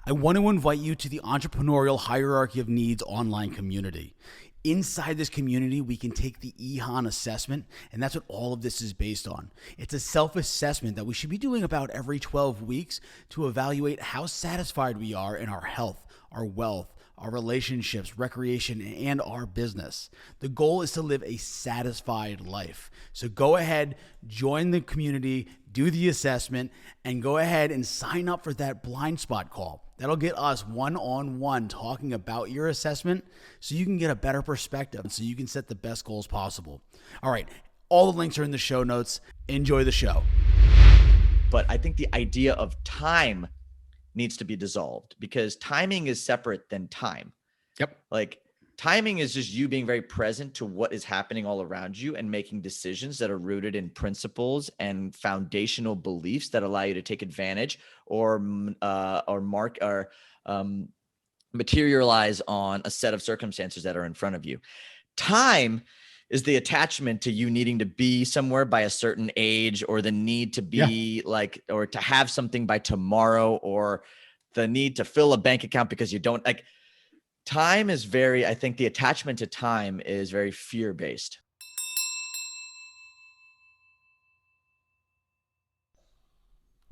I want to invite you to the Entrepreneurial Hierarchy of Needs online community. Inside this community, we can take the EHAN assessment, and that's what all of this is based on. It's a self-assessment that we should be doing about every 12 weeks to evaluate how satisfied we are in our health, our wealth, our relationships, recreation, and our business. The goal is to live a satisfied life. So go ahead, join the community, do the assessment, and go ahead and sign up for that blind spot call. That'll get us one-on-one talking about your assessment so you can get a better perspective and so you can set the best goals possible. All right, all the links are in the show notes. Enjoy the show. But I think the idea of time needs to be dissolved because timing is separate than time. Yep. Like timing is just you being very present to what is happening all around you and making decisions that are rooted in principles and foundational beliefs that allow you to take advantage or materialize on a set of circumstances that are in front of you. Time is the attachment to you needing to be somewhere by a certain age, or the need to be or to have something by tomorrow, or the need to fill a bank account because you don't like. Time is I think the attachment to time is very fear-based.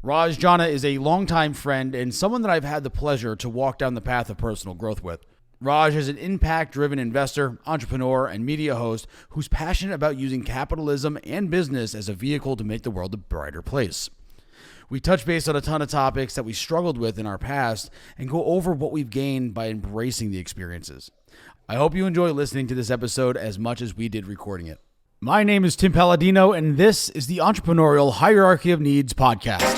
Raj Jana is a longtime friend and someone that I've had the pleasure to walk down the path of personal growth with. Raj is an impact-driven investor, entrepreneur, and media host who's passionate about using capitalism and business as a vehicle to make the world a brighter place. We touch base on a ton of topics that we struggled with in our past and go over what we've gained by embracing the experiences. I hope you enjoy listening to this episode as much as we did recording it. My name is Tim Palladino, and this is the Entrepreneurial Hierarchy of Needs podcast.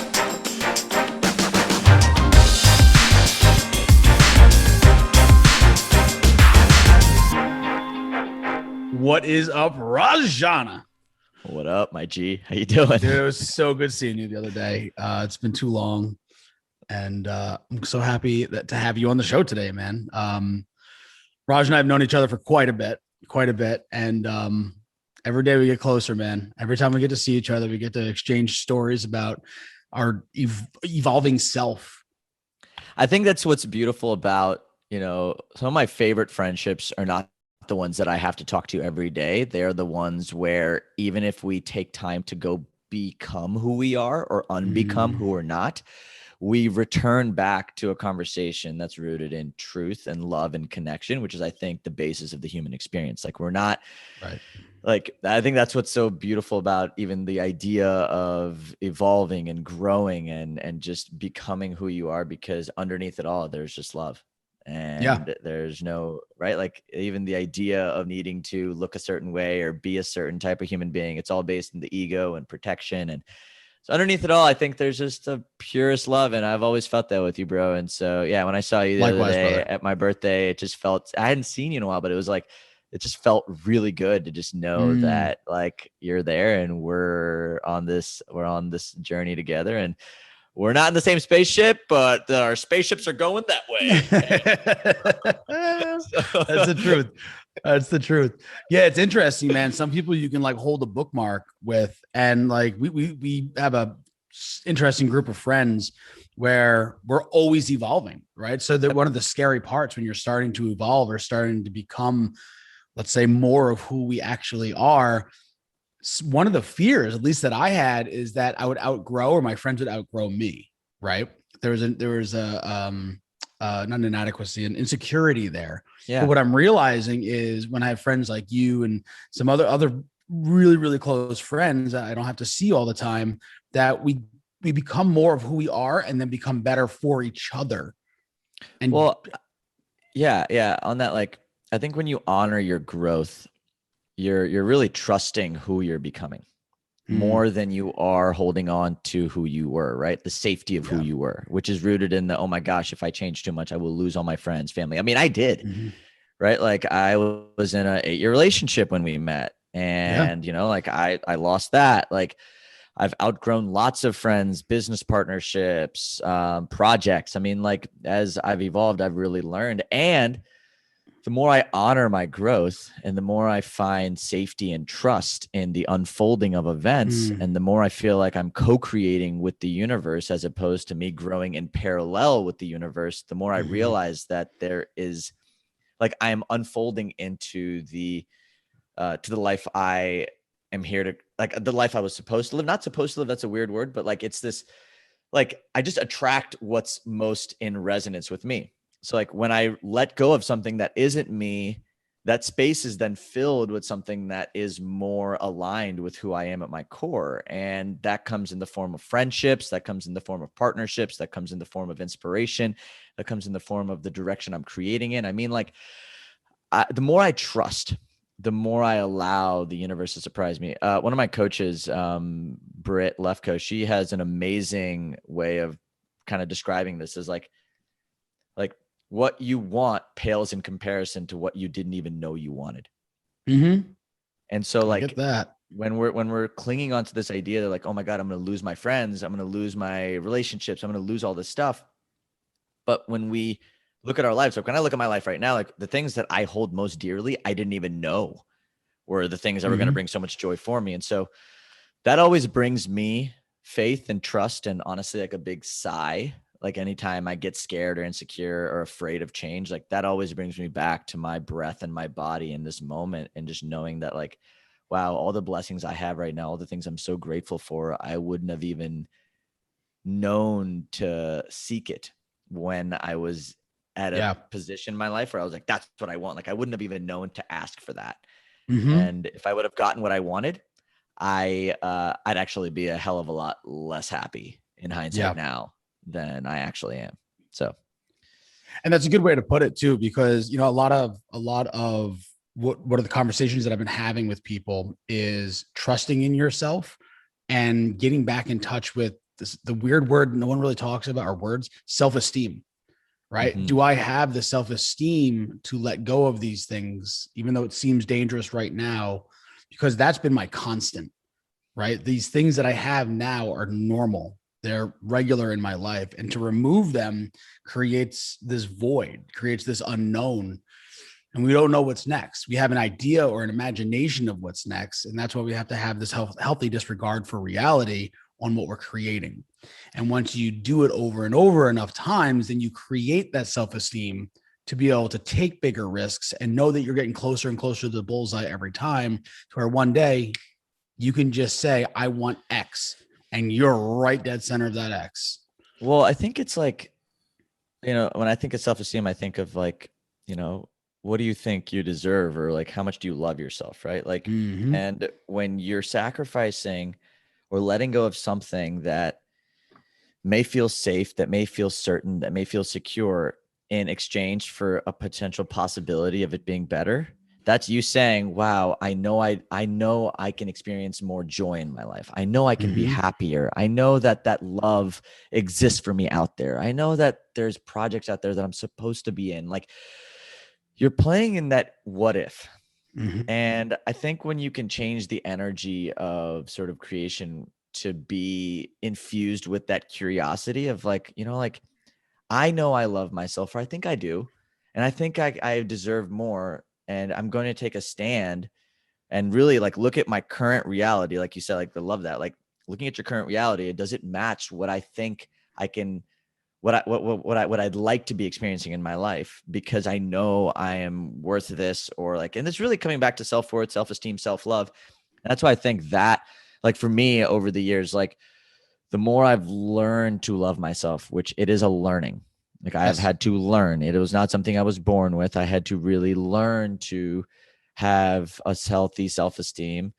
What is up, Raj Jana? What up, my G? How you doing? Dude, it was so good seeing you the other day. It's been too long, and I'm so happy to have you on the show today, man. Raj and I have known each other for quite a bit, and every day we get closer, man. Every time we get to see each other, we get to exchange stories about our evolving self. I think that's what's beautiful about, some of my favorite friendships are not the ones that I have to talk to every day. They're the ones where even if we take time to go become who we are or unbecome who we're not, we return back to a conversation that's rooted in truth and love and connection, which is, I think, the basis of the human experience. Like we're not right. Like, I think that's what's so beautiful about even the idea of evolving and growing and just becoming who you are, because underneath it all, there's just love. And there's no, right? Like even the idea of needing to look a certain way or be a certain type of human being, it's all based in the ego and protection. And so underneath it all, I think there's just a purest love. And I've always felt that with you, bro. And so, yeah, when I saw you the other day brother. At my birthday, it just felt, I hadn't seen you in a while, but it was like, it just felt really good to just know that like you're there and we're on this journey together, and we're not in the same spaceship, but our spaceships are going that way. That's the truth. That's the truth. Yeah. It's interesting, man. Some people you can like hold a bookmark with, and like, we have a interesting group of friends where we're always evolving. Right. So that one of the scary parts when you're starting to evolve or starting to become, let's say, more of who we actually are, one of the fears, at least that I had, is that I would outgrow, or my friends would outgrow me. Right. There was not an inadequacy, an insecurity there. Yeah. But what I'm realizing is when I have friends like you and some other really, really close friends that I don't have to see all the time, that we become more of who we are and then become better for each other. And yeah. On that, like, I think when you honor your growth, you're really trusting who you're becoming more than you are holding on to who you were, right? The safety of who you were, which is rooted in the, oh my gosh, if I change too much, I will lose all my friends, family. I mean, I did, right? Like I was in an 8-year relationship when we met, and like I lost that. Like I've outgrown lots of friends, business partnerships, projects. I mean, like as I've evolved, I've really learned. And the more I honor my growth and the more I find safety and trust in the unfolding of events, and the more I feel like I'm co-creating with the universe as opposed to me growing in parallel with the universe, the more I realize that there is like I am unfolding into the to the life I am here to, like the life I was supposed to live. Not supposed to live, that's a weird word, but like it's this, like I just attract what's most in resonance with me. So like when I let go of something that isn't me, that space is then filled with something that is more aligned with who I am at my core. And that comes in the form of friendships, that comes in the form of partnerships, that comes in the form of inspiration, that comes in the form of the direction I'm creating in. I mean, like the more I trust, the more I allow the universe to surprise me. One of my coaches, Britt Lefko, she has an amazing way of kind of describing this as like what you want pales in comparison to what you didn't even know you wanted. And so like, I get that. When we're clinging onto this idea that like, oh my God, I'm going to lose my friends, I'm going to lose my relationships, I'm going to lose all this stuff. But when we look at our lives, like when I look at my life right now, like the things that I hold most dearly, I didn't even know were the things that were going to bring so much joy for me. And so that always brings me faith and trust, and honestly, like a big sigh. Like anytime I get scared or insecure or afraid of change, like that always brings me back to my breath and my body in this moment. And just knowing that like, wow, all the blessings I have right now, all the things I'm so grateful for, I wouldn't have even known to seek it when I was at a position in my life where I was like, that's what I want. Like I wouldn't have even known to ask for that. And if I would have gotten what I wanted, I'd actually be a hell of a lot less happy in hindsight now than I actually am. So, and that's a good way to put it too, because, you know, a lot of what are the conversations that I've been having with people is trusting in yourself and getting back in touch with this, the weird word no one really talks about are words, self-esteem, right? Do I have the self-esteem to let go of these things, even though it seems dangerous right now? Because that's been my constant, right? These things that I have now are normal. They're regular in my life. And to remove them creates this void, creates this unknown. And we don't know what's next. We have an idea or an imagination of what's next. And that's why we have to have this healthy disregard for reality on what we're creating. And once you do it over and over enough times, then you create that self-esteem to be able to take bigger risks and know that you're getting closer and closer to the bullseye every time, to where one day you can just say, I want X, and you're right dead center of that X. Well, I think it's like, you know, when I think of self-esteem, I think of like, you know, what do you think you deserve, or like, how much do you love yourself? Right. Like, and when you're sacrificing or letting go of something that may feel safe, that may feel certain, that may feel secure in exchange for a potential possibility of it being better, that's you saying, wow, I know I can experience more joy in my life. I know I can be happier. I know that that love exists for me out there. I know that there's projects out there that I'm supposed to be in. Like, you're playing in that what if. And I think when you can change the energy of sort of creation to be infused with that curiosity of like, you know, like, I know I love myself, or I think I do. And I think I deserve more. And I'm going to take a stand and really like look at my current reality. Like you said, like the love that, like looking at your current reality, does it match what I think I can, what I'd like to be experiencing in my life, because I know I am worth this, or like, and it's really coming back to self-worth, self-esteem, self-love. And that's why I think that, like for me over the years, like the more I've learned to love myself, which it is a learning, like I have had to learn. It was not something I was born with. I had to really learn to have a healthy self-esteem.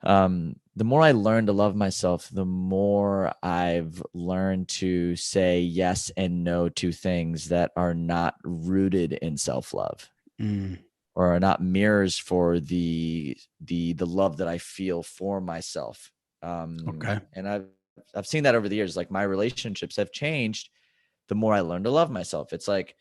The more I learn to love myself, the more I've learned to say yes and no to things that are not rooted in self-love, or are not mirrors for the love that I feel for myself. And I've seen that over the years. Like my relationships have changed the more I learn to love myself. It's like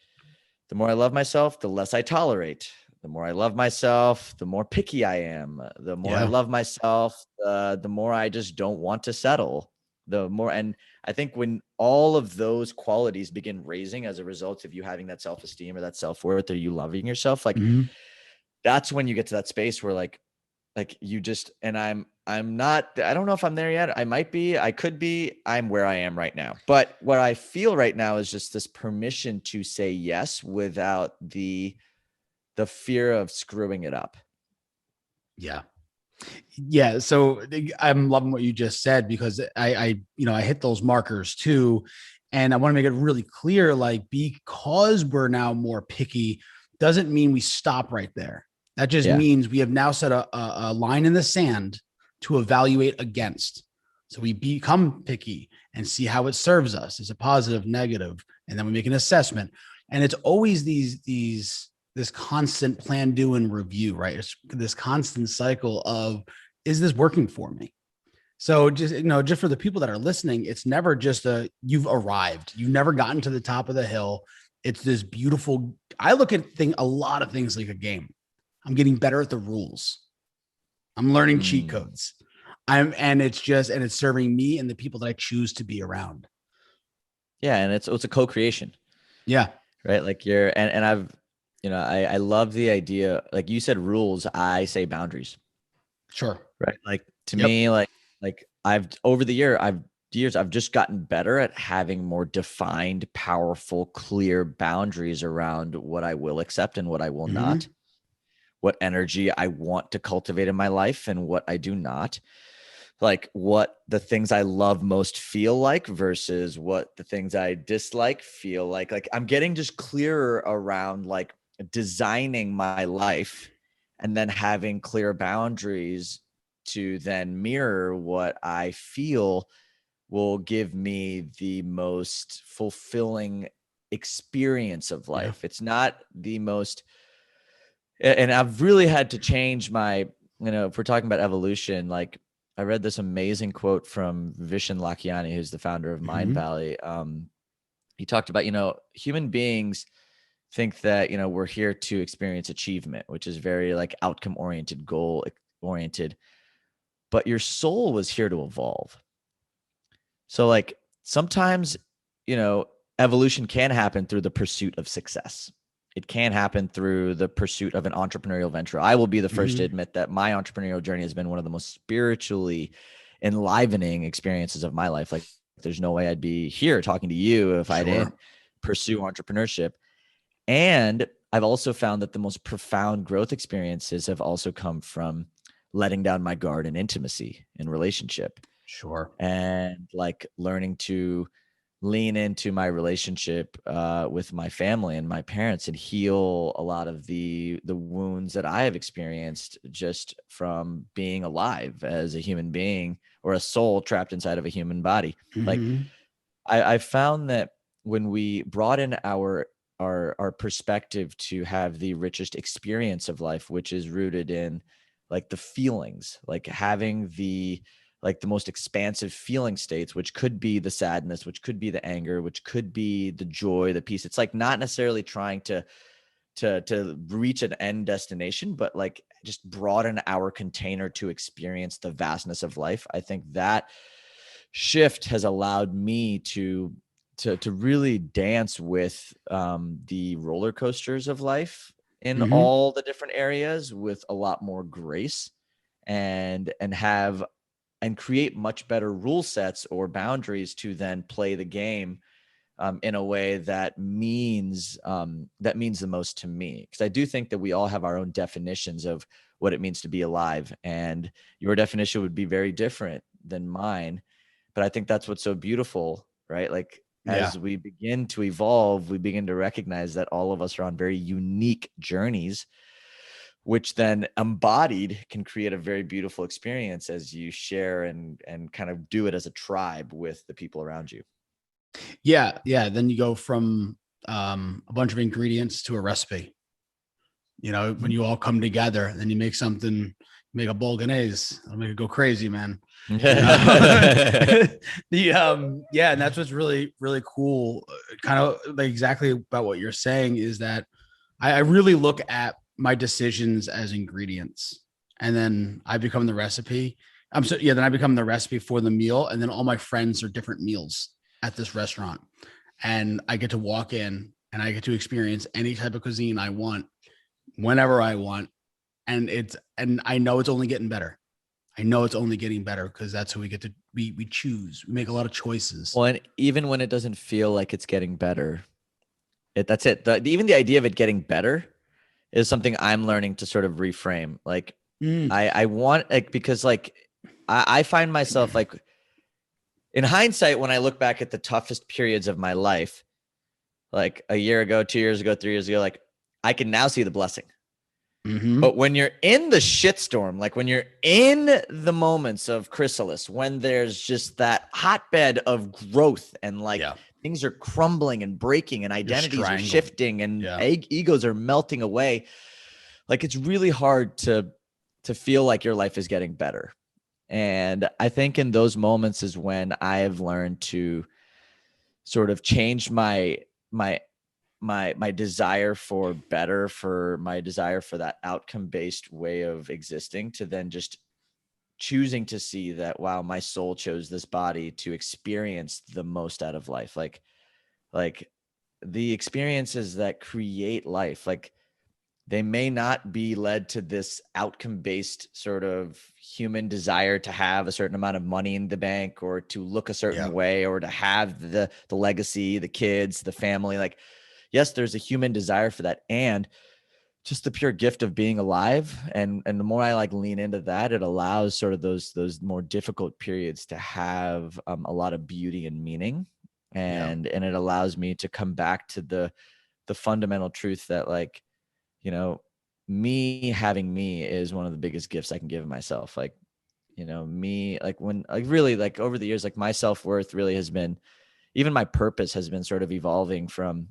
the more I love myself, the less I tolerate. The more I love myself, the more picky I am. The more I love myself, the more I just don't want to settle. the more, and I think when all of those qualities begin raising as a result of you having that self-esteem or that self-worth, or you loving yourself, like that's when you get to that space where like you just, and I'm not, I don't know if I'm there yet. I might be, I could be, I'm where I am right now. But what I feel right now is just this permission to say yes without the fear of screwing it up. Yeah. Yeah. So I'm loving what you just said, because I hit those markers too. And I want to make it really clear, like, because we're now more picky doesn't mean we stop right there. That just means we have now set a line in the sand to evaluate against. So we become picky and see how it serves us. Is it positive, negative? And then we make an assessment. And it's always this constant plan, do, and review, right? It's this constant cycle of, is this working for me? So just, just for the people that are listening, it's never just you've arrived. You've never gotten to the top of the hill. It's this beautiful, I look at a lot of things like a game. I'm getting better at the rules. I'm learning cheat codes. And it's serving me and the people that I choose to be around. Yeah. And it's a co-creation. Yeah. Right. Like and I've, I love the idea, like you said, rules, I say boundaries. Sure. Right. Like to me, like I've over the years, I've just gotten better at having more defined, powerful, clear boundaries around what I will accept and what I will not, what energy I want to cultivate in my life and what I do not, like what the things I love most feel like versus what the things I dislike feel like. Like I'm getting just clearer around like designing my life and then having clear boundaries to then mirror what I feel will give me the most fulfilling experience of life. It's not the most, and I've really had to change my, if we're talking about evolution, like I read this amazing quote from Vishen Lakhiani, who's the founder of Mind Valley. He talked about, human beings think that, we're here to experience achievement, which is very like outcome oriented, goal oriented, but your soul was here to evolve. So like sometimes, evolution can happen through the pursuit of success. It can happen through the pursuit of an entrepreneurial venture. I will be the first to admit that my entrepreneurial journey has been one of the most spiritually enlivening experiences of my life. Like there's no way I'd be here talking to you if I didn't pursue entrepreneurship. And I've also found that the most profound growth experiences have also come from letting down my guard in intimacy in relationship. Sure. And like learning to lean into my relationship with my family and my parents and heal a lot of the wounds that I have experienced just from being alive as a human being or a soul trapped inside of a human body. Like I found that when we brought in our perspective to have the richest experience of life, which is rooted in like the feelings, like having the most expansive feeling states, which could be the sadness, which could be the anger, which could be the joy, the peace. It's like not necessarily trying to reach an end destination, but like just broaden our container to experience the vastness of life. I think that shift has allowed me to really dance with the roller coasters of life in all the different areas with a lot more grace and create much better rule sets or boundaries to then play the game in a way that means the most to me. Because I do think that we all have our own definitions of what it means to be alive, and your definition would be very different than mine. But I think that's what's so beautiful, right? Like as we begin to evolve, we begin to recognize that all of us are on very unique journeys, which then embodied can create a very beautiful experience as you share and kind of do it as a tribe with the people around you. Yeah. Yeah. Then you go from a bunch of ingredients to a recipe. When you all come together, then you make something, make a bolognese. I'll make it go crazy, man. And that's what's really, really cool. Kind of like exactly about what you're saying is that I really look at my decisions as ingredients, and then I become the recipe. Then I become the recipe for the meal. And then all my friends are different meals at this restaurant. And I get to walk in and I get to experience any type of cuisine I want, whenever I want. And I know it's only getting better. I know it's only getting better because that's who we get to, we choose, we make a lot of choices. Well, and even when it doesn't feel like it's getting better, that's it. Even the idea of it getting better is something I'm learning to sort of reframe. Like I want, like, because like I find myself like in hindsight, when I look back at the toughest periods of my life, like a year ago, 2 years ago, 3 years ago, like I can now see the blessing. But when you're in the shitstorm, like when you're in the moments of chrysalis, when there's just that hotbed of growth and like things are crumbling and breaking and identities are shifting and egos are melting away, like it's really hard to feel like your life is getting better. And I think in those moments is when I have learned to sort of change my desire for better, for my desire for that outcome-based way of existing, to then just choosing to see that, wow, my soul chose this body to experience the most out of life. Like the experiences that create life, like they may not be led to this outcome-based sort of human desire to have a certain amount of money in the bank or to look a certain way or to have the legacy, the kids, the family. Like, yes, there's a human desire for that. And just the pure gift of being alive. And the more I like lean into that, it allows sort of those more difficult periods to have a lot of beauty and meaning. And it allows me to come back to the fundamental truth that, like, you know, me having me is one of the biggest gifts I can give myself. Like, you know, me, like when, like really like over the years, like my self-worth really has been, even my purpose has been sort of evolving from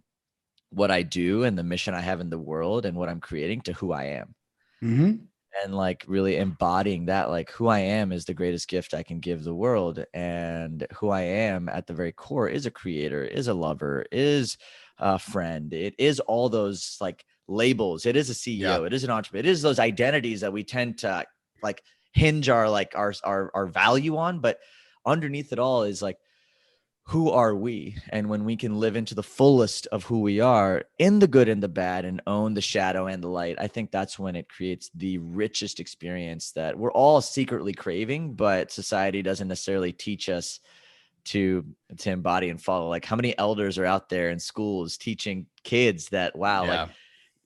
what I do and the mission I have in the world and what I'm creating to who I am. And like really embodying that, like who I am is the greatest gift I can give the world. And who I am at the very core is a creator, is a lover, is a friend. It is all those like labels. It is a CEO. It is an entrepreneur. It is those identities that we tend to like hinge our like our value on. But underneath it all is like, who are we? And when we can live into the fullest of who we are in the good and the bad and own the shadow and the light, I think that's when it creates the richest experience that we're all secretly craving, but society doesn't necessarily teach us to embody and follow. Like how many elders are out there in schools teaching kids that, wow,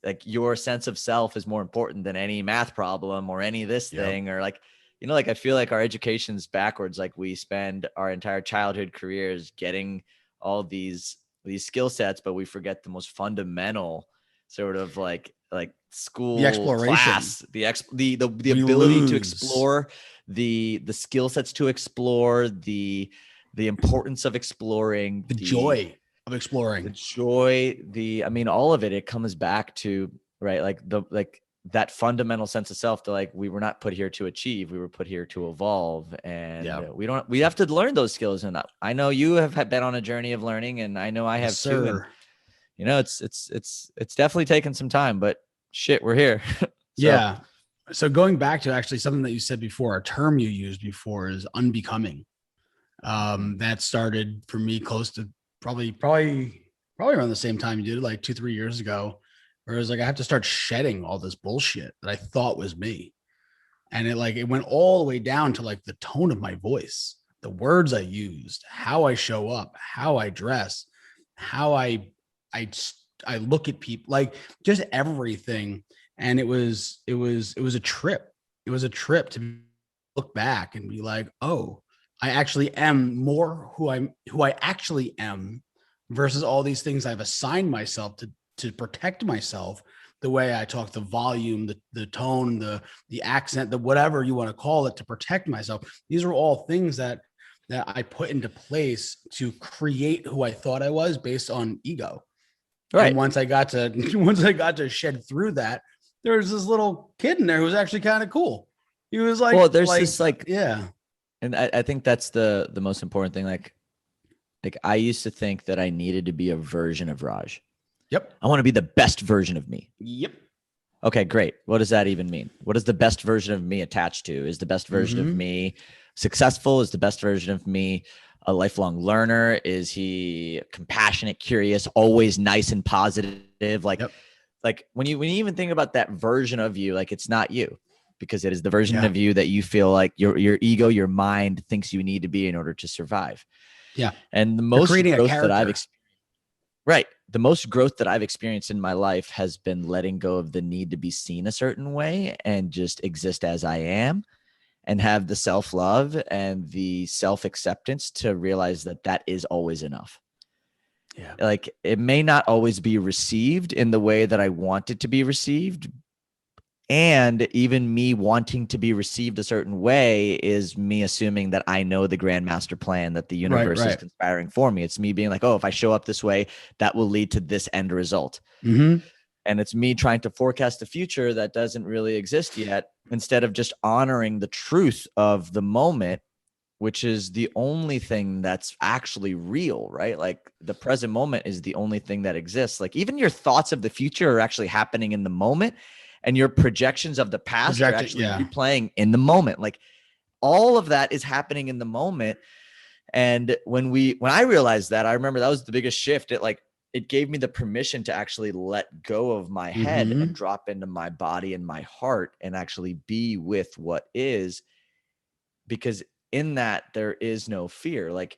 like your sense of self is more important than any math problem or any this thing, or like, you know, like I feel like our education's backwards. Like we spend our entire childhood careers getting all these skill sets, but we forget the most fundamental sort of like school, the exploration, class, the ability to explore, the skill sets to explore, the importance of exploring, the joy of exploring, I mean, all of it comes back to, right, like that fundamental sense of self that like we were not put here to achieve, we were put here to evolve. And we have to learn those skills. And I know you have been on a journey of learning, and I know I have too. And you know, it's definitely taken some time, but shit, we're here. So going back to actually something that you said before, a term you used before is unbecoming. That started for me close to probably around the same time you did, like 2-3 years ago, where it was like I have to start shedding all this bullshit that I thought was me. And it went all the way down to like the tone of my voice, the words I used, how I show up, how I dress, how I look at people, like just everything. And it was a trip. It was a trip to look back and be like, oh, I actually am more who I actually am versus all these things I've assigned myself to protect myself. The way I talk, the volume, the tone, the accent, the whatever you want to call it, to protect myself. These are all things that I put into place to create who I thought I was based on ego. Right. And once I got to shed through that, there was this little kid in there who was actually kind of cool. He was like, well, there's this like, yeah. And I think that's the most important thing. Like I used to think that I needed to be a version of Raj. Yep. I want to be the best version of me. Yep. Okay, great. What does that even mean? What is the best version of me attached to? Is the best version of me successful? Is the best version of me a lifelong learner? Is he compassionate, curious, always nice and positive? Like when you even think about that version of you, like it's not you, because it is the version of you that you feel like your ego, your mind thinks you need to be in order to survive. Yeah. And the You're most creating a growth that I've character. experienced, right. The most growth that I've experienced in my life has been letting go of the need to be seen a certain way and just exist as I am, and have the self-love and the self-acceptance to realize that that is always enough. Yeah. Like it may not always be received in the way that I want it to be received. And even me wanting to be received a certain way is me assuming that I know the grand master plan, that the universe is conspiring for me. It's me being like, oh, if I show up this way, that will lead to this end result. Mm-hmm. And it's me trying to forecast the future that doesn't really exist yet, instead of just honoring the truth of the moment, which is the only thing that's actually real, right? Like the present moment is the only thing that exists. Like even your thoughts of the future are actually happening in the moment, and your projections of the past are actually replaying in the moment. Like all of that is happening in the moment. And when I realized that, I remember that was the biggest shift. It gave me the permission to actually let go of my head and drop into my body and my heart and actually be with what is, because in that there is no fear. Like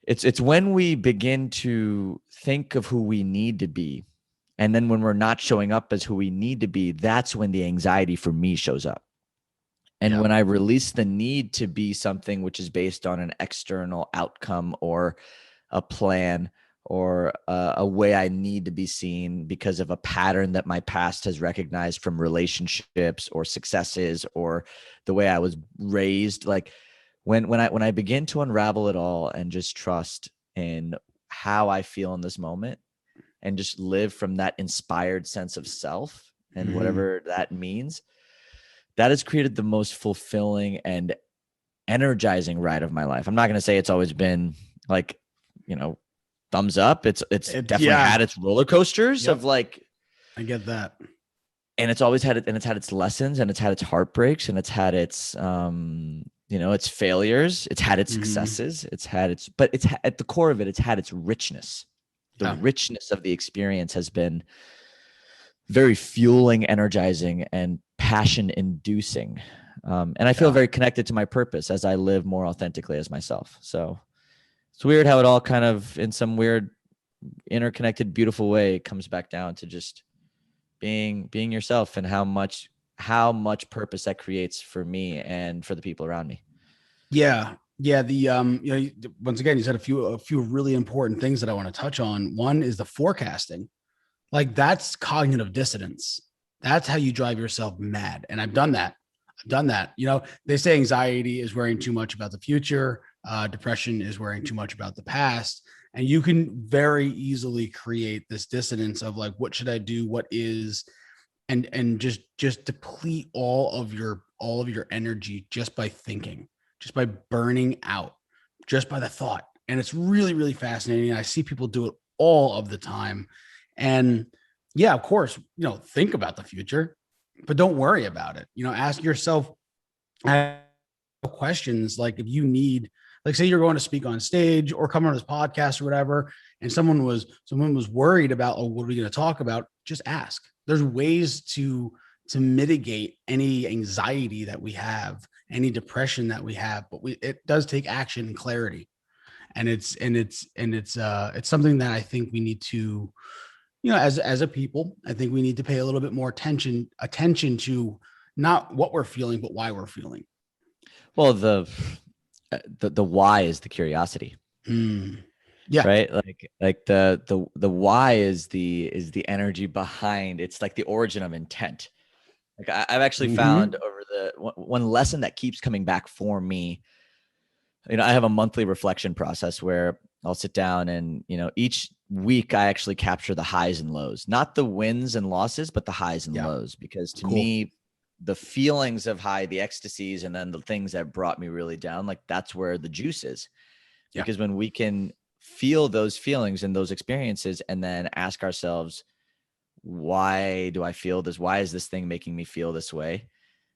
it's when we begin to think of who we need to be, and then when we're not showing up as who we need to be, that's when the anxiety for me shows up. And when I release the need to be something which is based on an external outcome or a plan or a way I need to be seen because of a pattern that my past has recognized from relationships or successes or the way I was raised, like when I begin to unravel it all and just trust in how I feel in this moment and just live from that inspired sense of self and whatever that means, that has created the most fulfilling and energizing ride of my life. I'm not going to say it's always been like, thumbs up. It's definitely had its roller coasters of like, I get that. And it's always had it, and it's had its lessons, and it's had its heartbreaks, and it's had its, its failures. It's had its successes. But it's at the core of it, it's had its richness. The richness of the experience has been very fueling, energizing, and passion inducing. And I feel very connected to my purpose as I live more authentically as myself. So it's weird how it all kind of, in some weird, interconnected, beautiful way, comes back down to just being yourself, and how much purpose that creates for me and for the people around me. Yeah. Yeah. Once again, you said a few really important things that I want to touch on. One is the forecasting. Like that's cognitive dissonance. That's how you drive yourself mad. And I've done that. They say anxiety is worrying too much about the future. Depression is worrying too much about the past. And you can very easily create this dissonance of like, what should I do? What is, and just deplete all of your energy just by thinking, just by burning out, just by the thought. And it's really, really fascinating. I see people do it all of the time. And yeah, of course, think about the future, but don't worry about it. Ask yourself questions like, if you need, like, say you're going to speak on stage or come on this podcast or whatever, and someone was worried about, oh, what are we going to talk about? Just ask. There's ways to mitigate any anxiety that we have, any depression that we have, but it does take action and clarity. And it's something that I think we need to, as a people, I think we need to pay a little bit more attention to not what we're feeling, but why we're feeling. Well, the why is the curiosity. Yeah. Right. Like the why is the energy behind. It's like the origin of intent. Like I've actually found over the one lesson that keeps coming back for me. I have a monthly reflection process where I'll sit down and, each week I actually capture the highs and lows, not the wins and losses, but the highs and lows, because to me, the feelings of high, the ecstasies, and then the things that brought me really down, like that's where the juice is. Because when we can feel those feelings and those experiences and then ask ourselves, why do I feel this? Why is this thing making me feel this way?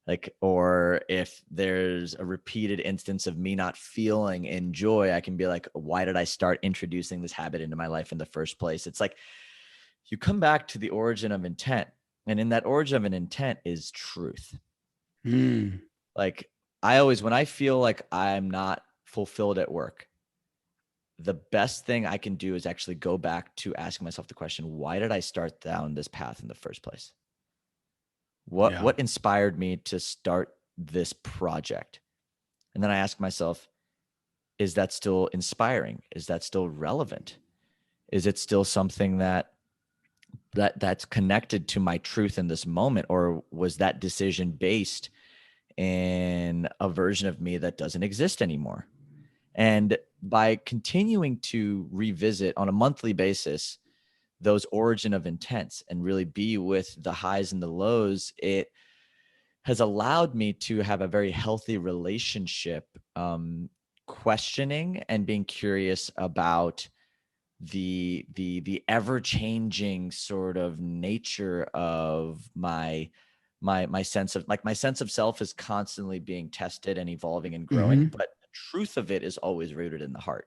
Like, or if there's a repeated instance of me not feeling in joy, I can be like, why did I start introducing this habit into my life in the first place? It's like you come back to the origin of intent, and in that origin of an intent is truth. Like I always, when I feel like I'm not fulfilled at work, the best thing I can do is actually go back to asking myself the question, why did I start down this path in the first place? What inspired me to start this project? And then I ask myself, is that still inspiring? Is that still relevant? Is it still something that's connected to my truth in this moment? Or was that decision based in a version of me that doesn't exist anymore? And by continuing to revisit on a monthly basis those origin of intents and really be with the highs and the lows, it has allowed me to have a very healthy relationship, questioning and being curious about the ever-changing sort of nature of my sense of, like, my sense of self is constantly being tested and evolving and growing, but the truth of it is always rooted in the heart.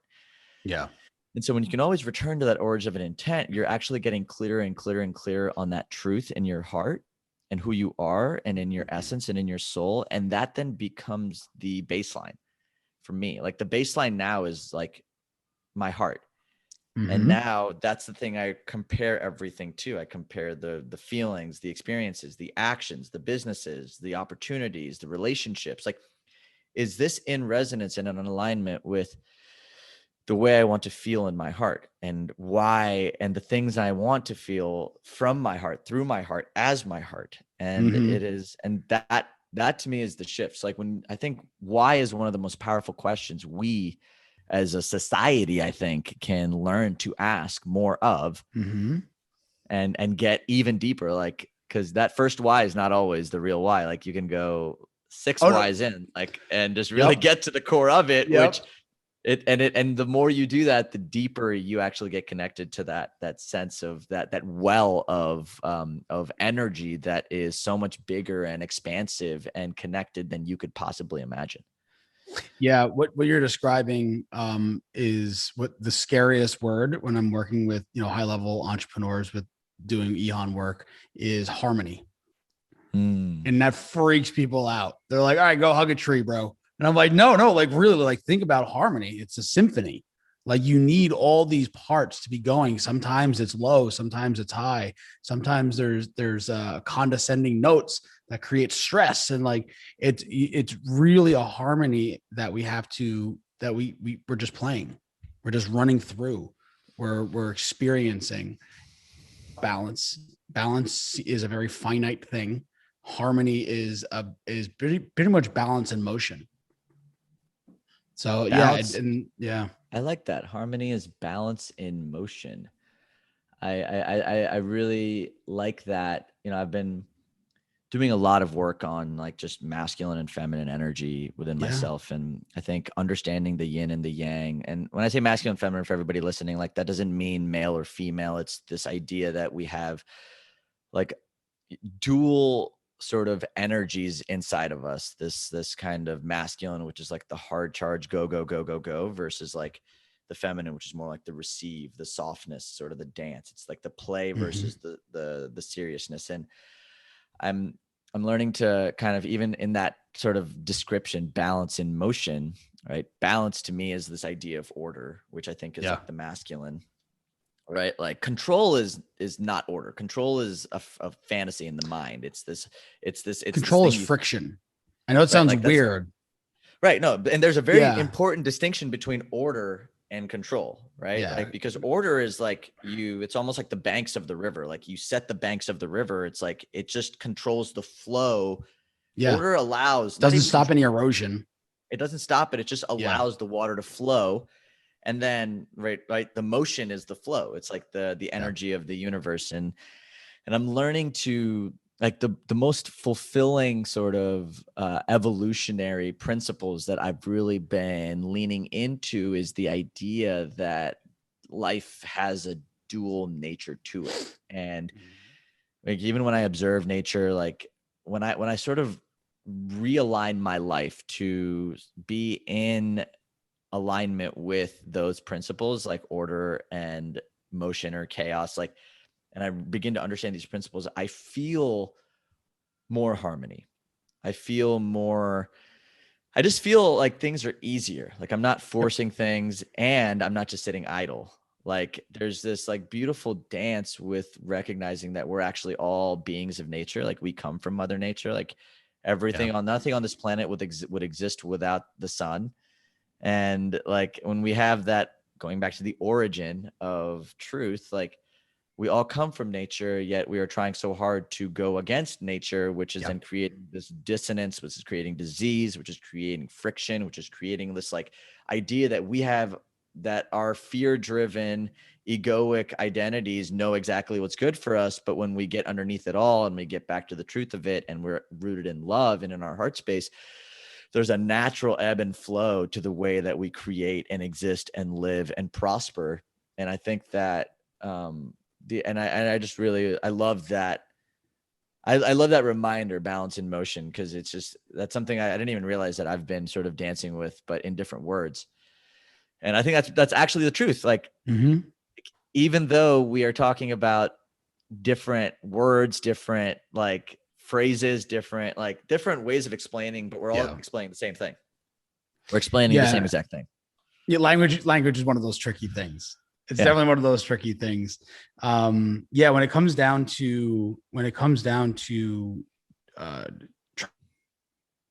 Yeah. And so when you can always return to that origin of an intent, you're actually getting clearer and clearer and clearer on that truth in your heart and who you are and in your essence and in your soul. And that then becomes the baseline for me. Like the baseline now is like my heart. And now that's the thing I compare everything to. I compare the feelings, the experiences, the actions, the businesses, the opportunities, the relationships. Like, is this in resonance and in alignment with the way I want to feel in my heart, and why, and the things I want to feel from my heart, through my heart, as my heart. And it is, and that to me is the shifts. Like when I think why is one of the most powerful questions we as a society, I think, can learn to ask more of, and get even deeper. Like, cause that first why is not always the real why. Like you can go six whys in, like, and just really get to the core of it, which and the more you do that, the deeper you actually get connected to that sense of that well of energy that is so much bigger and expansive and connected than you could possibly imagine. Yeah, what you're describing is what the scariest word when I'm working with, high level entrepreneurs with doing EHON work is harmony. And that freaks people out. They're like, all right, go hug a tree, bro. And I'm like, no, like really, like think about harmony. It's a symphony. Like you need all these parts to be going. Sometimes it's low, sometimes it's high. Sometimes there's condescending notes that create stress. And like, it's really a harmony that we have to, that we're just playing. We're just running through. We're experiencing balance. Balance is a very finite thing. Harmony is pretty much balance in motion. So Balance. yeah. I like that. Harmony is balance in motion. I really like that. I've been doing a lot of work on like just masculine and feminine energy within myself. And I think understanding the yin and the yang. And when I say masculine and feminine, for everybody listening, like that doesn't mean male or female. It's this idea that we have like dual sort of energies inside of us, this kind of masculine, which is like the hard charge, go versus like the feminine, which is more like the receive, the softness, sort of the dance. It's like the play versus the seriousness. And I'm learning to kind of, even in that sort of description, balance in motion, right? Balance to me is this idea of order, which I think is like the masculine. Right. Like control is not order. Control is a fantasy in the mind. It's control is friction. I know it sounds weird. Right. No. And there's a very important distinction between order and control, right? Yeah. Like, because order is like it's almost like the banks of the river. Like you set the banks of the river. It's like, it just controls the flow. Yeah. Order doesn't stop any erosion. It doesn't stop it. It just allows the water to flow. And then, right, the motion is the flow. It's like the energy of the universe. And I'm learning to, like, the most fulfilling sort of evolutionary principles that I've really been leaning into is the idea that life has a dual nature to it. And Like even when I observe nature, like when I sort of realign my life to be in alignment with those principles, like order and motion or chaos, like, and I begin to understand these principles, I feel more harmony. I feel more, I just feel like things are easier. Like I'm not forcing things and I'm not just sitting idle. Like there's this like beautiful dance with recognizing that we're actually all beings of nature. Like we come from Mother Nature. Like everything on nothing on this planet would exist without the sun. And like when we have that, going back to the origin of truth, like we all come from nature, yet we are trying so hard to go against nature, which is then creating this dissonance, which is creating disease, which is creating friction, which is creating this like idea that we have, that our fear-driven, egoic identities know exactly what's good for us. But when we get underneath it all and we get back to the truth of it, and we're rooted in love and in our heart space, there's a natural ebb and flow to the way that we create and exist and live and prosper. And I think that, I just really, I love that. I love that reminder, balance in motion, because it's just, that's something I didn't even realize that I've been sort of dancing with, but in different words. And I think that's actually the truth. Like, even though we are talking about different words, different like phrases, different ways of explaining, but we're all explaining the same thing. We're explaining the same exact thing. Yeah, language is one of those tricky things. It's definitely one of those tricky things. When it comes down to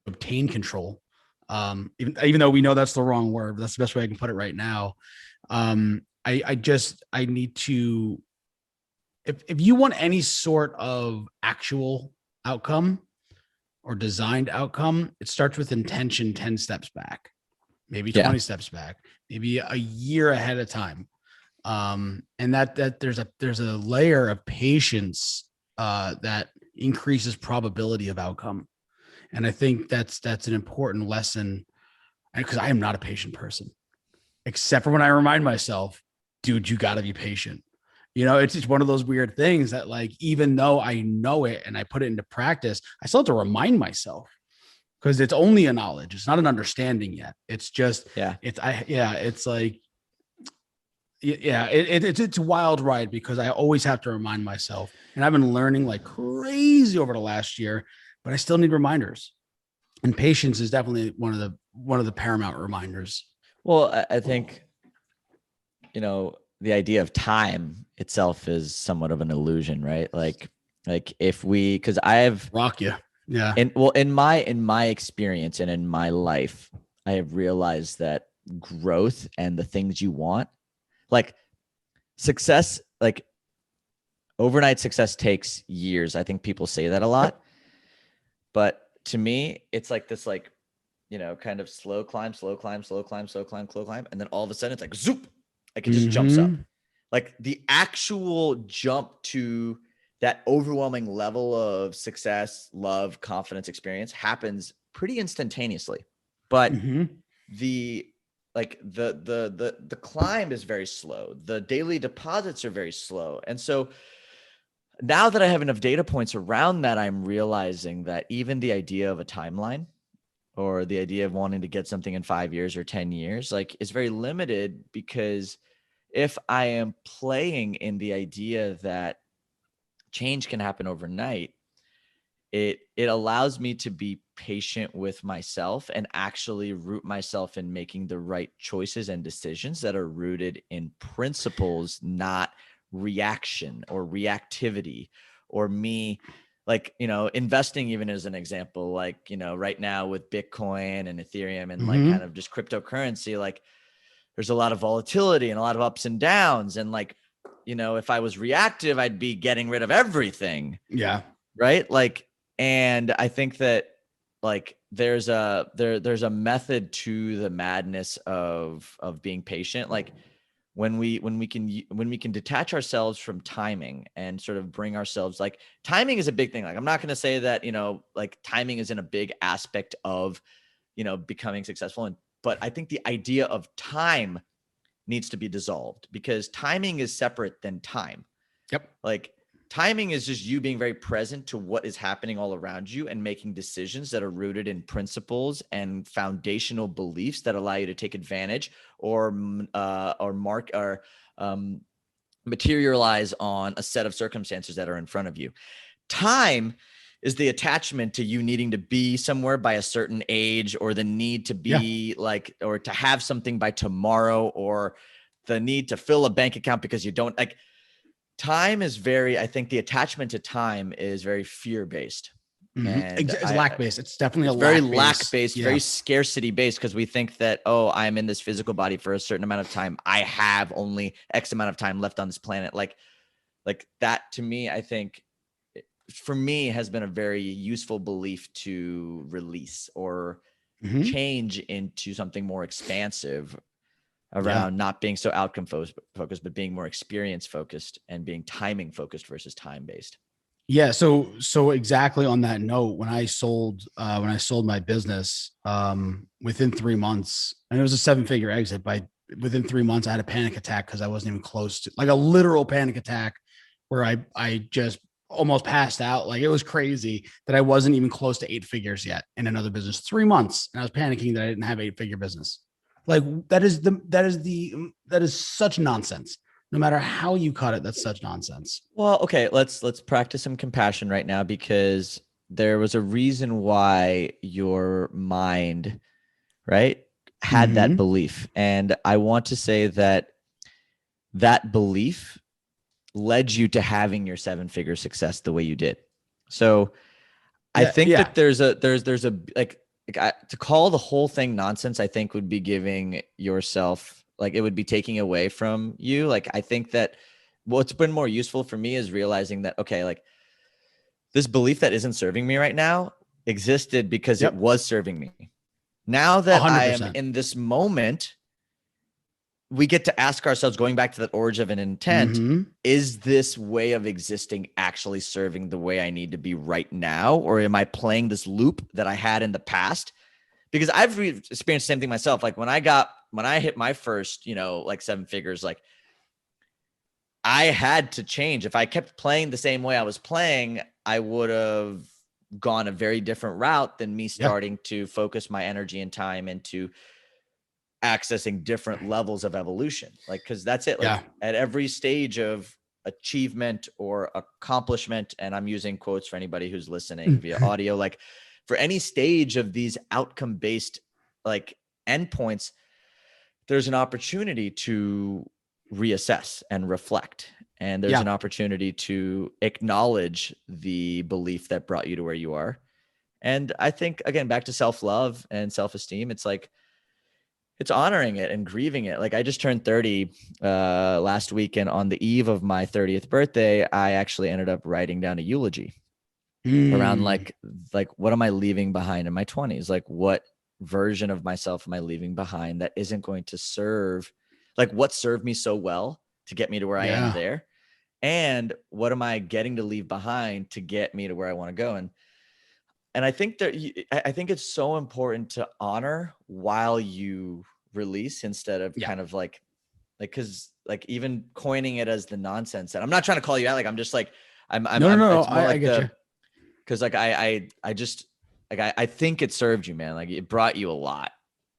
obtain control, even though we know that's the wrong word, but that's the best way I can put it right now. I need to, if you want any sort of actual outcome or designed outcome, it starts with intention 10 steps back, maybe 20 steps back, maybe a year ahead of time. And that there's a layer of patience that increases probability of outcome. And I think that's an important lesson, because I am not a patient person, except for when I remind myself, dude, you got to be patient. It's just one of those weird things that, like, even though I know it and I put it into practice, I still have to remind myself, because it's only a knowledge. It's not an understanding yet. It's just, it's a wild ride, because I always have to remind myself, and I've been learning like crazy over the last year, but I still need reminders, and patience is definitely one of the paramount reminders. Well, I think, the idea of time itself is somewhat of an illusion, right? Like if we, because I've rock you. Yeah. And well, in my experience and in my life, I have realized that growth and the things you want, like success, like overnight success takes years. I think people say that a lot, but to me, it's like this, like, kind of slow climb, and then all of a sudden it's like zoop, like it just jumps up. Like the actual jump to that overwhelming level of success, love, confidence, experience happens pretty instantaneously. But the climb is very slow. The daily deposits are very slow. And so now that I have enough data points around that, I'm realizing that even the idea of a timeline, or the idea of wanting to get something in 5 years or 10 years, like, is very limited, because if I am playing in the idea that change can happen overnight, it allows me to be patient with myself and actually root myself in making the right choices and decisions that are rooted in principles, not reaction or reactivity, or me, like, investing, even as an example, like, right now with Bitcoin and Ethereum and like kind of just cryptocurrency, like there's a lot of volatility and a lot of ups and downs. And like, if I was reactive, I'd be getting rid of everything. Yeah. Right. Like, and I think that like there's a method to the madness of being patient. Like when we can detach ourselves from timing and sort of bring ourselves, like, timing is a big thing. Like, I'm not going to say that, like timing isn't a big aspect of, becoming successful. But I think the idea of time needs to be dissolved, because timing is separate than time. Yep. Like Timing is just you being very present to what is happening all around you and making decisions that are rooted in principles and foundational beliefs that allow you to take advantage or materialize on a set of circumstances that are in front of you. Time is the attachment to you needing to be somewhere by a certain age, or the need to be like, or to have something by tomorrow, or the need to fill a bank account because you don't like. Time is I think the attachment to time is very fear-based. And It's lack-based. It's definitely it's a very lack-based. lack-based, very scarcity-based, because we think that, oh, I'm in this physical body for a certain amount of time. I have only X amount of time left on this planet. Like that to me, I think for me has been a very useful belief to release or change into something more expansive around not being so outcome focused, but being more experience focused and being timing focused versus time based. Yeah. So exactly on that note, when I sold my business, within 3 months, and it was a 7-figure exit, within 3 months, I had a panic attack because I wasn't even close to, like, a literal panic attack where I just almost passed out. Like, it was crazy that I wasn't even close to 8 figures yet in another business. 3 months. And I was panicking that I didn't have 8-figure business. Like, that is such nonsense. No matter how you cut it, that's such nonsense. Well, okay, let's practice some compassion right now, because there was a reason why your mind, right, had that belief. And I want to say that belief led you to having your 7-figure success the way you did. So I think that there's a to call the whole thing nonsense, I think would be giving yourself, like, it would be taking away from you. Like, I think that what's been more useful for me is realizing that, okay, like, this belief that isn't serving me right now existed because it was serving me. Now that 100%. I am in this moment, we get to ask ourselves, going back to that origin of an intent, is this way of existing actually serving the way I need to be right now? Or am I playing this loop that I had in the past? Because I've experienced the same thing myself. Like, when I hit my first, like, 7 figures, like, I had to change. If I kept playing the same way I was playing, I would have gone a very different route than me starting to focus my energy and time into accessing different levels of evolution. Like, cause that's it. Like, at every stage of achievement or accomplishment, and I'm using quotes for anybody who's listening via audio, like, for any stage of these outcome-based, like, endpoints, there's an opportunity to reassess and reflect. And there's an opportunity to acknowledge the belief that brought you to where you are. And I think, again, back to self-love and self-esteem, it's like, it's honoring it and grieving it. Like, I just turned 30 last week, and on the eve of my 30th birthday, I actually ended up writing down a eulogy around like what am I leaving behind in my 20s? Like, what version of myself am I leaving behind that isn't going to serve, like, what served me so well to get me to where I am there? And what am I getting to leave behind to get me to where I want to go? And I think I think it's so important to honor while you release, instead of kind of like, cause like, even coining it as the nonsense. And I'm not trying to call you out. Like, I'm just like, no. I get you. Cause like, I just, like, I think it served you, man. Like, it brought you a lot.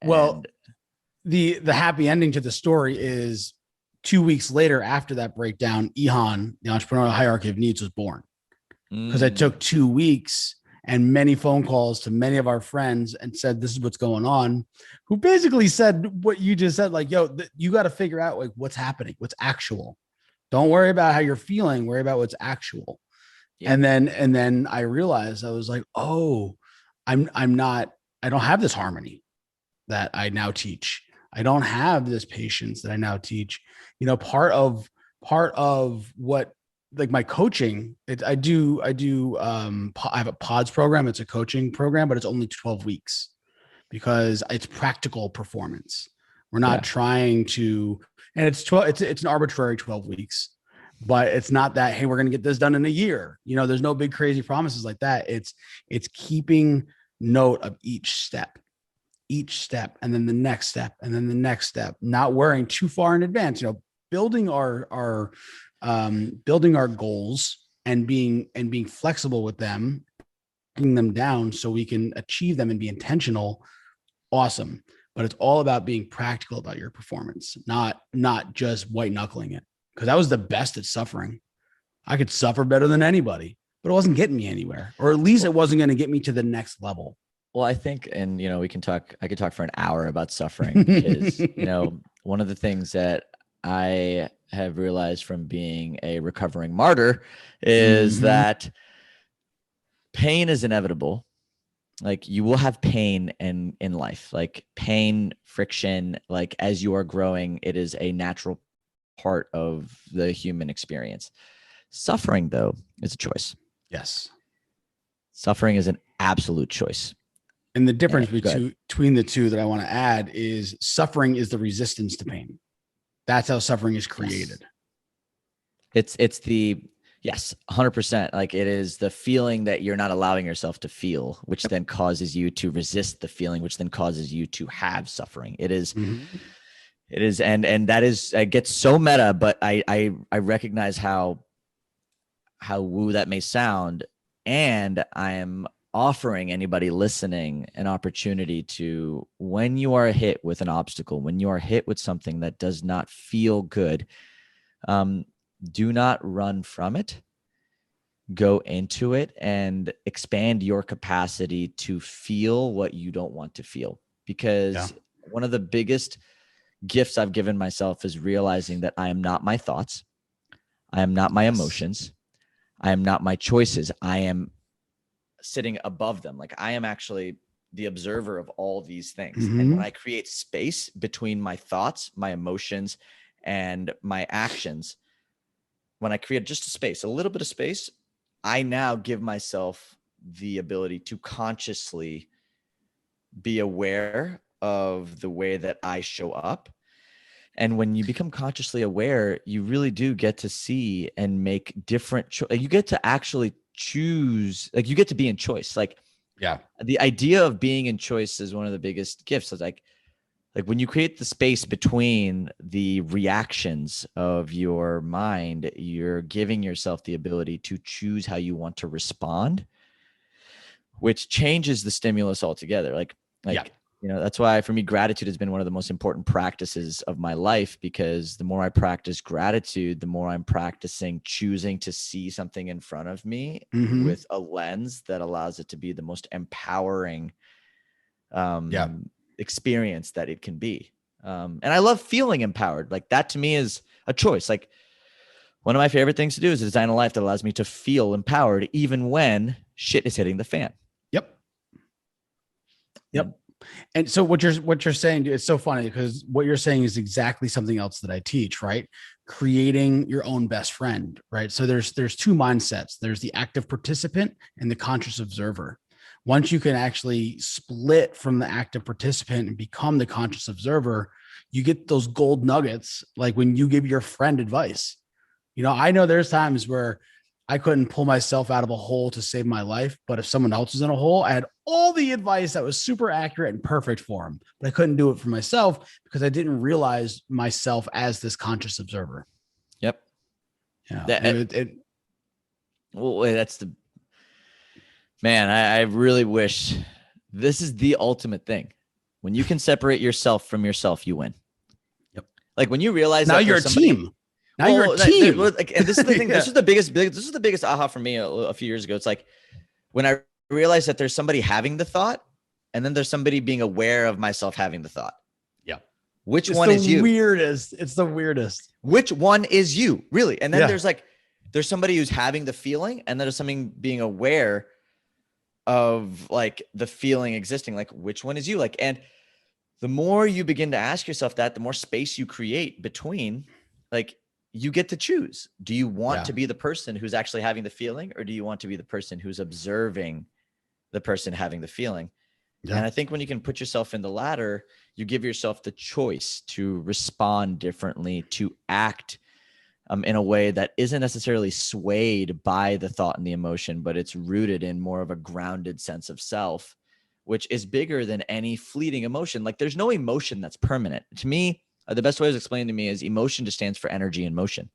Well, the happy ending to the story is 2 weeks later, after that breakdown, EHAN, the entrepreneurial hierarchy of needs, was born. Because it took 2 weeks and many phone calls to many of our friends and said, this is what's going on, who basically said what you just said, like, yo, you got to figure out, like, what's happening, what's actual. Don't worry about how you're feeling, worry about what's actual. Yeah. And then I realized, I was like, oh, I don't have this harmony that I now teach. I don't have this patience that I now teach. Part of what, like, my coaching, I have a pods program. It's a coaching program, but it's only 12 weeks because it's practical performance. We're not trying to, and it's an arbitrary 12 weeks, but it's not that, hey, we're going to get this done in a year. There's no big crazy promises like that. It's keeping note of each step, and then the next step, and then the next step, not worrying too far in advance, building our goals and being flexible with them, breaking them down so we can achieve them and be intentional. Awesome. But it's all about being practical about your performance, not just white knuckling it. Because I was the best at suffering. I could suffer better than anybody, but it wasn't getting me anywhere, or at least it wasn't going to get me to the next level. Well, I think, and I could talk for an hour about suffering because, one of the things that I have realized from being a recovering martyr is that pain is inevitable. Like, you will have pain in life, like pain, friction, like as you are growing, it is a natural part of the human experience. Suffering, though, is a choice. Yes. Suffering is an absolute choice. And the difference between the two that I want to add is suffering is the resistance to pain. That's how suffering is created. Yes. It's the, yes, 100%. Like, it is the feeling that you're not allowing yourself to feel, which then causes you to resist the feeling, which then causes you to have suffering. It is, it is. And that is, it gets so meta, but I recognize how woo that may sound. And I am offering anybody listening an opportunity to, when you are hit with an obstacle, when you are hit with something that does not feel good, do not run from it. Go into it and expand your capacity to feel what you don't want to feel. Because one of the biggest gifts I've given myself is realizing that I am not my thoughts. I am not my emotions. I am not my choices. I am sitting above them. Like, I am actually the observer of all these things. And when I create space between my thoughts, my emotions, and my actions, when I create just a space, a little bit of space, I now give myself the ability to consciously be aware of the way that I show up. And when you become consciously aware, you really do get to see and make different you get to actually choose, like, you get to be in choice. Like, the idea of being in choice is one of the biggest gifts. It's like when you create the space between the reactions of your mind, you're giving yourself the ability to choose how you want to respond, which changes the stimulus altogether. That's why, for me, gratitude has been one of the most important practices of my life, because the more I practice gratitude, the more I'm practicing choosing to see something in front of me with a lens that allows it to be the most empowering experience that it can be. And I love feeling empowered. Like, that to me is a choice. Like, one of my favorite things to do is to design a life that allows me to feel empowered, even when shit is hitting the fan. Yep. And so what you're saying, it's so funny, because what you're saying is exactly something else that I teach, right? Creating your own best friend, right? So there's two mindsets. There's the active participant and the conscious observer. Once you can actually split from the active participant and become the conscious observer, you get those gold nuggets. Like when you give your friend advice, I know there's times where I couldn't pull myself out of a hole to save my life. But if someone else was in a hole, I had all the advice that was super accurate and perfect for them. But I couldn't do it for myself because I didn't realize myself as this conscious observer. Yep. Yeah. Well, that's the, man, I really wish this is the ultimate thing. When you can separate yourself from yourself, you win. Yep. Like, when you realize now that you're a team. Now you're a team. And this is the thing. This is the biggest aha for me a few years ago. It's like, when I realized that there's somebody having the thought, and then there's somebody being aware of myself having the thought. Yeah. Which one is you? It's the weirdest. Which one is you, really? And then there's somebody who's having the feeling, and then there's something being aware of, like, the feeling existing. Like, which one is you? Like, and the more you begin to ask yourself that, the more space you create between, like, you get to choose. Do you want to be the person who's actually having the feeling, or do you want to be the person who's observing the person having the feeling? Yeah. And I think when you can put yourself in the latter, you give yourself the choice to respond differently, to act in a way that isn't necessarily swayed by the thought and the emotion, but it's rooted in more of a grounded sense of self, which is bigger than any fleeting emotion. Like, there's no emotion that's permanent. To me, the best way to explain to me is emotion just stands for energy and motion.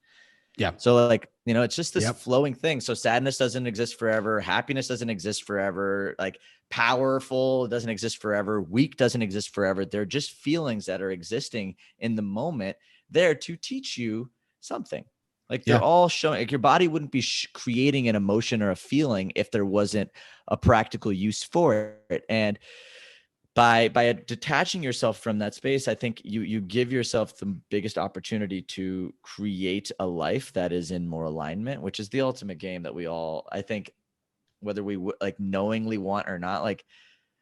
Yeah. So like, it's just this Yep. flowing thing. So sadness doesn't exist forever. Happiness doesn't exist forever. Like powerful doesn't exist forever. Weak doesn't exist forever. They're just feelings that are existing in the moment there to teach you something. Like they're all showing, like your body wouldn't be creating an emotion or a feeling if there wasn't a practical use for it. And by detaching yourself from that space, I think you give yourself the biggest opportunity to create a life that is in more alignment, which is the ultimate game that we all, I think, whether we like knowingly want or not, like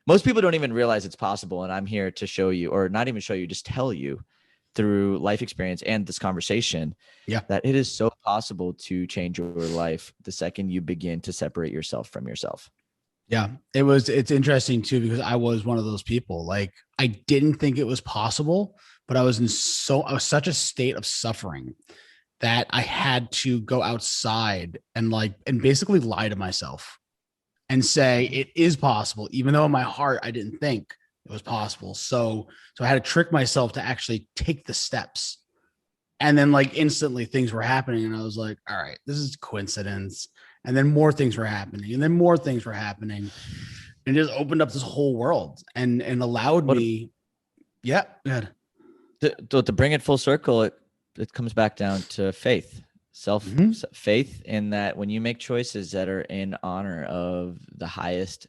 most people don't even realize it's possible. And I'm here to show you, or not even show you, just tell you through life experience and this conversation that it is so possible to change your life the second you begin to separate yourself from yourself. Yeah, it's interesting too, because I was one of those people. Like I didn't think it was possible, but I was such a state of suffering that I had to go outside and basically lie to myself and say it is possible, even though in my heart I didn't think it was possible. So I had to trick myself to actually take the steps. And then like instantly things were happening, and I was like, all right, this is coincidence. And then more things were happening, and then more things were happening, and just opened up this whole world and allowed me. Yeah, good. To bring it full circle, it comes back down to faith, faith in that when you make choices that are in honor of the highest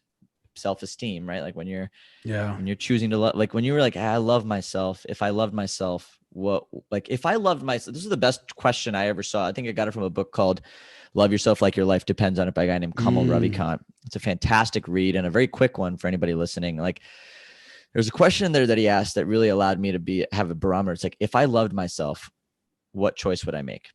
self-esteem, right? Like when you're choosing to love, like when you were like, I love myself. If I loved myself, if I loved myself, this is the best question I ever saw. I think I got it from a book called Love Yourself Like Your Life Depends on It by a guy named Kamal Ravikant. It's a fantastic read and a very quick one for anybody listening. Like there's a question in there that he asked that really allowed me to have a barometer. It's like, if I loved myself, what choice would I make?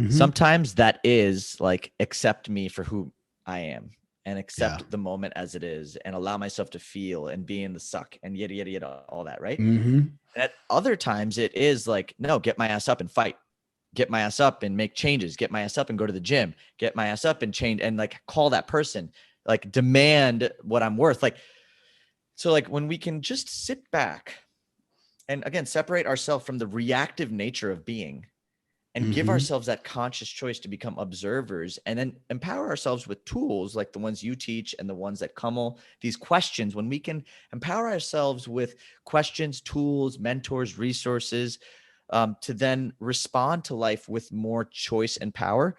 Sometimes that is like, accept me for who I am and accept the moment as it is and allow myself to feel and be in the suck and yada, yada, yada, all that. Right. And at other times it is like, no, get my ass up and fight, get my ass up and make changes, get my ass up and go to the gym, get my ass up and change and like call that person, like demand what I'm worth. Like, so like when we can just sit back and again, separate ourselves from the reactive nature of being and give ourselves that conscious choice to become observers and then empower ourselves with tools like the ones you teach and the ones that Kamal, these questions, when we can empower ourselves with questions, tools, mentors, resources, to then respond to life with more choice and power,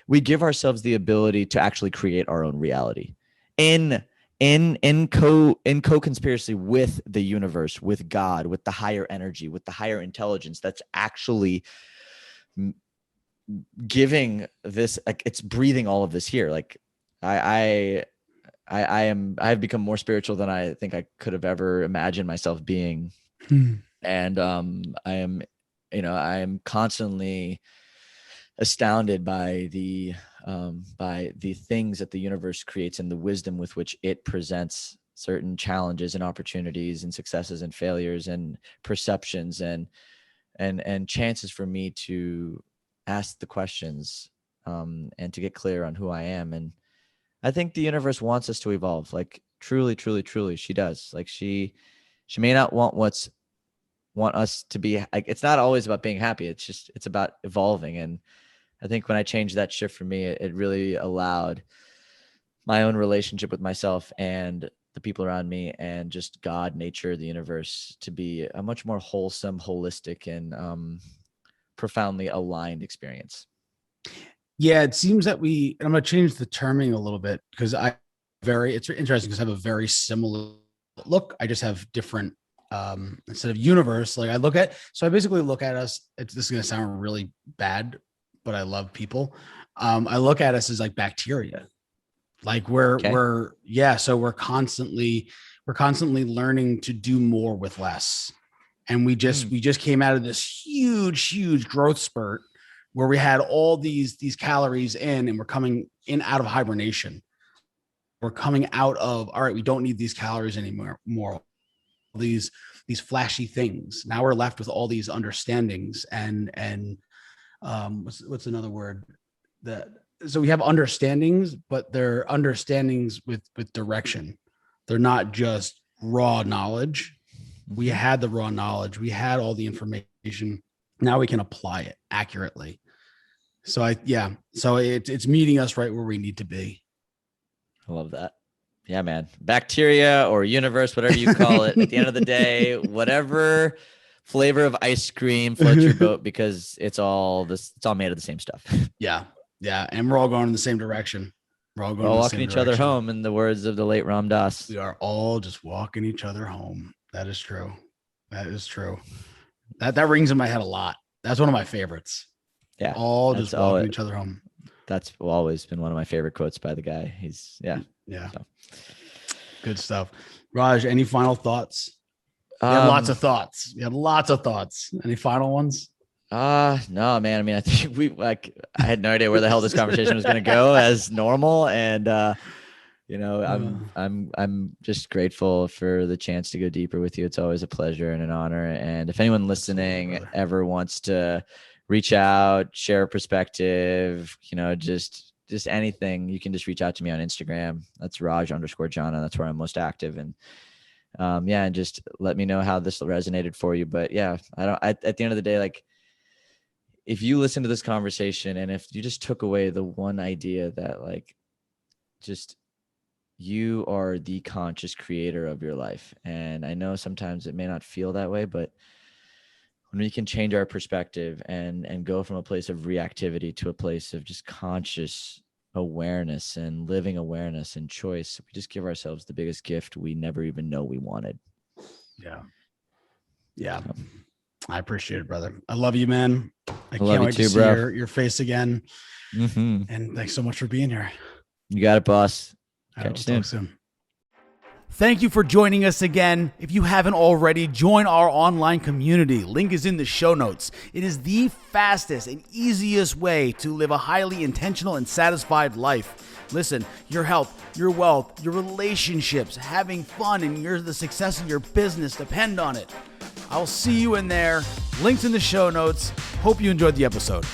we give ourselves the ability to actually create our own reality in co-conspiracy with the universe, with God, with the higher energy, with the higher intelligence that's actually giving this, like it's breathing all of this here. Like I've become more spiritual than I think I could have ever imagined myself being. And I am constantly astounded by the things that the universe creates and the wisdom with which it presents certain challenges and opportunities and successes and failures and perceptions and chances for me to ask the questions and to get clear on who I am. And I think the universe wants us to evolve. Like truly, truly, truly, she does. Like she may not want us to be like, it's not always about being happy. It's about evolving. And I think when I changed that shift for me, it really allowed my own relationship with myself and the people around me and just God, nature, the universe to be a much more wholesome, holistic, and profoundly aligned experience. Yeah, it seems that and I'm going to change the terming a little bit because it's interesting because I have a very similar look. I just have different, instead of universe, like I basically look at us, this is going to sound really bad, but I love people. I look at us as like bacteria. Like so we're constantly learning to do more with less. And we just came out of this huge growth spurt where we had all these calories in, and we're coming in out of hibernation. We're coming out of, all right, we don't need these calories anymore. These flashy things. Now we're left with all these understandings and what's another word so we have understandings, but they're understandings with direction. They're not just raw knowledge. We had the raw knowledge. We had all the information. Now we can apply it accurately. So it's meeting us right where we need to be. I love that. Yeah, man. Bacteria or universe, whatever you call it. At the end of the day, whatever flavor of ice cream floats your boat, because it's all made of the same stuff. Yeah. Yeah. And we're all going in the same direction. We're all going We're all in the walking same each other direction. home, in the words of the late Ram Dass. We are all just walking each other home. That is true. That is true. That rings in my head a lot. That's one of my favorites. Yeah. All just walking each other home. That's always been one of my favorite quotes by the guy. Yeah. So. Good stuff. Raj, any final thoughts? You had lots of thoughts. Any final ones? No, man. I mean, I think I had no idea where the hell this conversation was going to go as normal. And, I'm just grateful for the chance to go deeper with you. It's always a pleasure and an honor. And if anyone listening ever wants to reach out, share a perspective, just anything, you can just reach out to me on Instagram. That's Raj_Jana. That's where I'm most active. And and just let me know how this resonated for you. But yeah, at the end of the day, like, if you listen to this conversation and if you just took away the one idea that, like, just you are the conscious creator of your life. And I know sometimes it may not feel that way, but when we can change our perspective and go from a place of reactivity to a place of just conscious awareness and living awareness and choice, we just give ourselves the biggest gift we never even know we wanted. Yeah. I appreciate it, brother. I love you, man. I can't wait to see your face again. Mm-hmm. And thanks so much for being here. You got it, boss. Catch you soon. Thank you for joining us again. If you haven't already, join our online community. Link is in the show notes. It is the fastest and easiest way to live a highly intentional and satisfied life. Listen, your health, your wealth, your relationships, having fun, and the success of your business depend on it. I'll see you in there. Links in the show notes. Hope you enjoyed the episode.